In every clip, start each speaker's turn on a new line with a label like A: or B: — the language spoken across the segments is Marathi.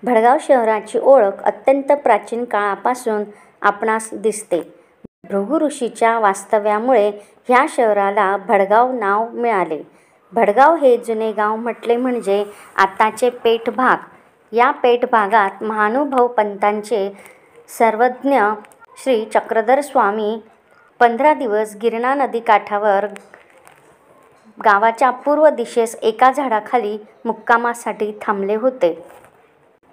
A: भडगाव शहराची ओळख अत्यंत प्राचीन काळापासून आपणास दिसते. भृगु ऋषीच्या वास्तव्यामुळे ह्या शहराला भडगाव नाव मिळाले. भडगाव हे जुने गाव म्हटले म्हणजे आताचे पेठ भाग. या पेठ भागात महानुभाव पंथांचे सर्वज्ञ श्री चक्रधर स्वामी 15 दिवस गिरणा नदी काठावर गावाच्या पूर्व दिशेस एका झाडाखाली मुक्कामासाठी थांबले होते.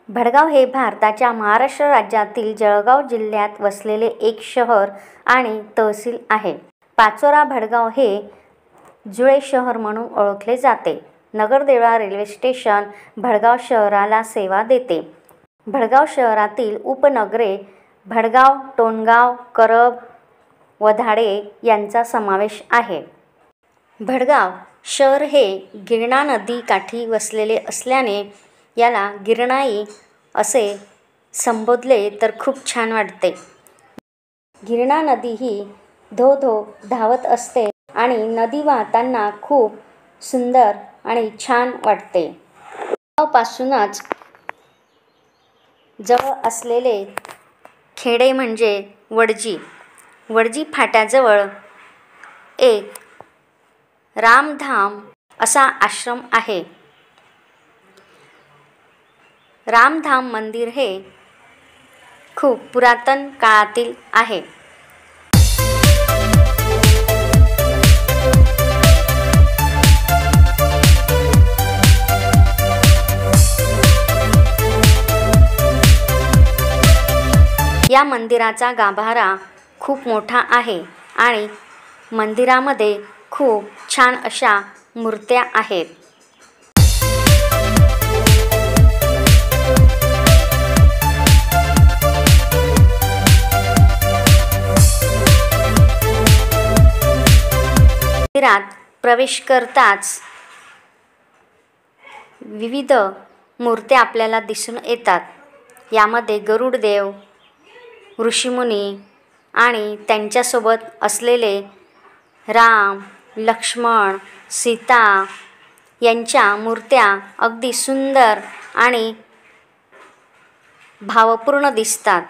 A: भडगाव हे भारताच्या महाराष्ट्र राज्यातील जळगाव जिल्ह्यात वसलेले एक शहर आणि तहसील आहे. पाचोरा भडगाव हे जुळे शहर म्हणून ओळखले जाते. नगरदेवळा रेल्वे स्टेशन भडगाव शहराला सेवा देते. भडगाव शहरातील उपनगरे भडगाव, टोणगाव, करब, वधाडे यांचा समावेश आहे. भडगाव शहर हे गिरणा नदी काठी वसलेले असल्याने याला गिरणाई असे संबोधले तर खूप छान वाटते. गिरणा नदी ही धो धो धावत असते आणि नदी वाहताना खूप सुंदर आणि छान वाटते. गावापासूनच जवळ असलेले खेडे म्हणजे वडजी. वडजी फाट्याजवळ एक रामधाम असा आश्रम आहे. रामधाम मंदिर हे खूप पुरातन काळातील आहे. या मंदिराचा गाभारा खूप मोठा आहे आणि मंदिरामध्ये खूप छान अशा मूर्त्या आहेत. मंदिरात प्रवेश करताच विविध मूर्त्या आपल्याला दिसून येतात. यामध्ये गरुडदेव, ऋषीमुनी आणि त्यांच्यासोबत असलेले राम, लक्ष्मण, सीता यांच्या मूर्त्या अगदी सुंदर आणि भावपूर्ण दिसतात.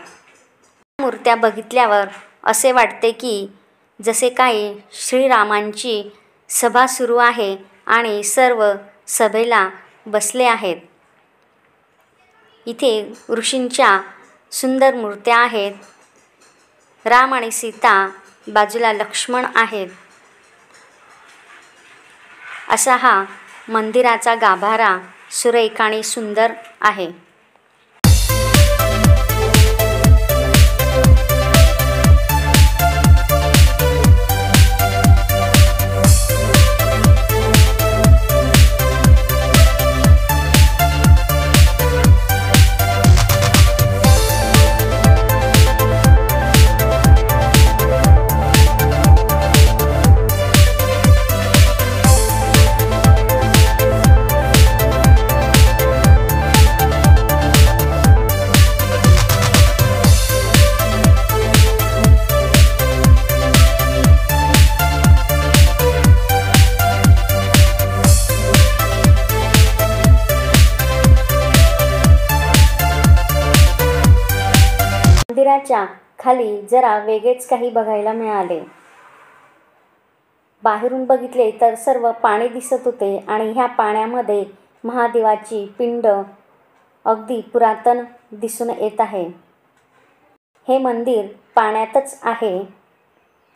A: मूर्त्या बघितल्यावर असे वाटते की जसे काही श्रीरामांची सभा सुरू आहे आणि सर्व सभेला बसले आहेत. इथे ऋषींच्या सुंदर मूर्त्या आहेत. राम आणि सीता, बाजूला लक्ष्मण आहेत. असा हा मंदिराचा गाभारा सुरेख आणि सुंदर आहे. मंदिराच्या खाली जरा वेगळेच काही बघायला मिळाले. बाहेरून बघितले तर सर्व पाणी दिसत होते आणि ह्या पाण्यामध्ये महादेवाची पिंड अगदी पुरातन दिसून येत आहे. हे मंदिर पाण्यातच आहे.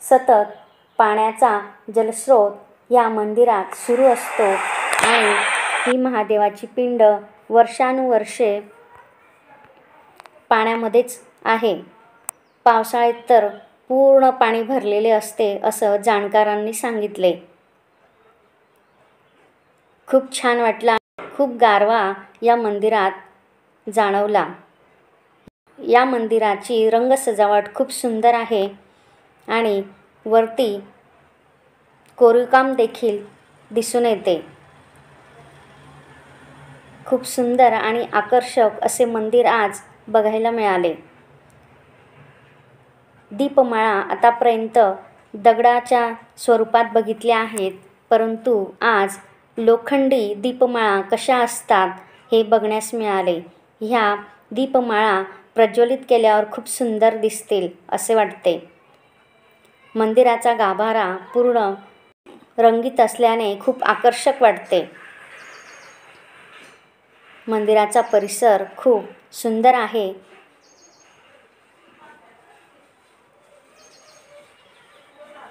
A: सतत पाण्याचा जलस्रोत या मंदिरात सुरू असतो आणि ही महादेवाची पिंड वर्षानुवर्षे पाण्यामध्येच आहे. पावसाळ्यात तर पूर्ण पाणी भरलेले असते असं जाणकारांनी सांगितले. खूप छान वाटला. खूप गारवा या मंदिरात जाणवला. या मंदिराची रंगसजावट खूप सुंदर आहे आणि वरती कोरीवकाम देखील दिसून येते. खूप सुंदर आणि आकर्षक असे मंदिर आज बघायला मिळाले. दीपमाळा आतापर्यंत दगडाच्या स्वरूपात बघितल्या आहेत, परंतु आज लोखंडी दीपमाळा कशा असतात हे बघण्यास मिळाले. ह्या दीपमाळा प्रज्वलित केल्यावर खूप सुंदर दिसतील असे वाटते. मंदिराचा गाभारा पूर्ण रंगीत असल्याने खूप आकर्षक वाटते. मंदिराचा परिसर खूप सुंदर आहे.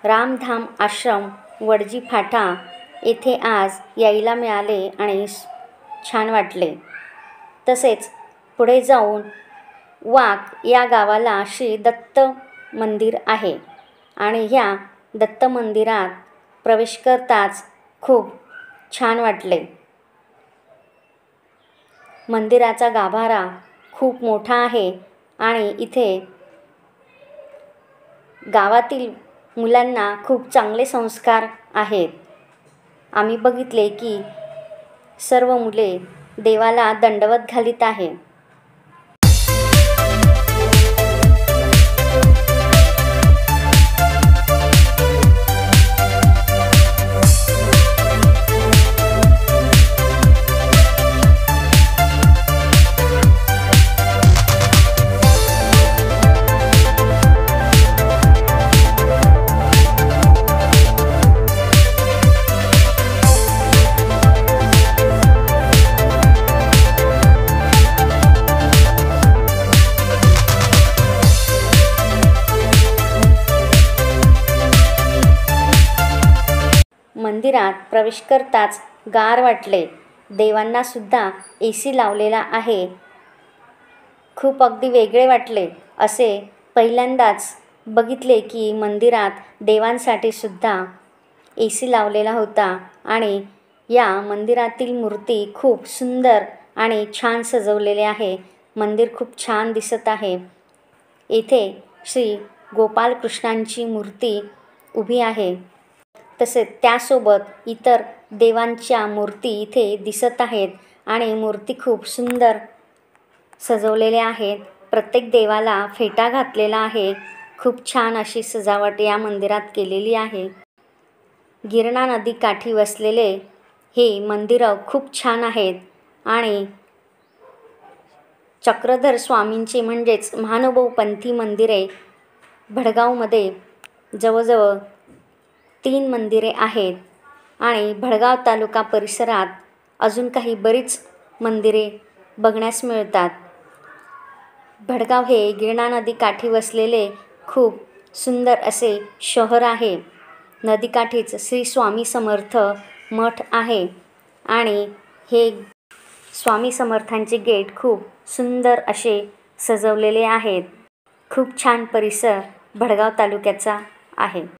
A: रामधाम आश्रम वडजी फाटा येथे आज यायला मिळाले आणि छान वाटले. तसेच पुढे जाऊन वाक या गावाला श्री दत्त मंदिर आहे आणि ह्या दत्त मंदिरात प्रवेश करताच खूप छान वाटले. मंदिराचा गाभारा खूप मोठा आहे आणि इथे गावातील मुलांना खूप चांगले संस्कार आहेत. आम्ही बघितले की सर्व मुले देवाला दंडवत घालीत आहे. मंदिरात प्रवेश करताच गार वाटले. देवांना सुद्धा AC लावलेला आहे. खूप अगदी वेगळे वाटले. असे पहिल्यांदाच बघितले की मंदिरात देवांसाठी सुद्धा AC लावलेला होता आणि या मंदिरातील मूर्ती खूप सुंदर आणि छान सजवलेले आहे. मंदिर खूप छान दिसत आहे. येथे श्री गोपालकृष्णांची मूर्ती उभी आहे. तसेच त्यासोबत इतर देवांच्या मूर्ती इथे दिसत आहेत आणि मूर्ती खूप सुंदर सजवलेल्या आहेत. प्रत्येक देवाला फेटा घातलेला आहे. खूप छान अशी सजावट या मंदिरात केलेली आहे. गिरणा नदी काठी वसलेले हे मंदिरं खूप छान आहेत आणि चक्रधर स्वामींचे म्हणजेच महानुभाव पंथी मंदिरे भडगावमध्ये जवळजवळ 3 मंदिरे आहेत आणि भडगाव तालुका परिसरात अजून काही बरीच मंदिरे बघण्यास मिळतात. भडगाव हे गिरणा नदी काठी वसलेले खूप सुंदर असे शहर आहे. नदीकाठीच श्री स्वामी समर्थ मठ आहे आणि हे स्वामी समर्थांचे गेट खूप सुंदर असे सजवलेले आहेत. खूप छान परिसर भडगाव तालुक्याचा आहे.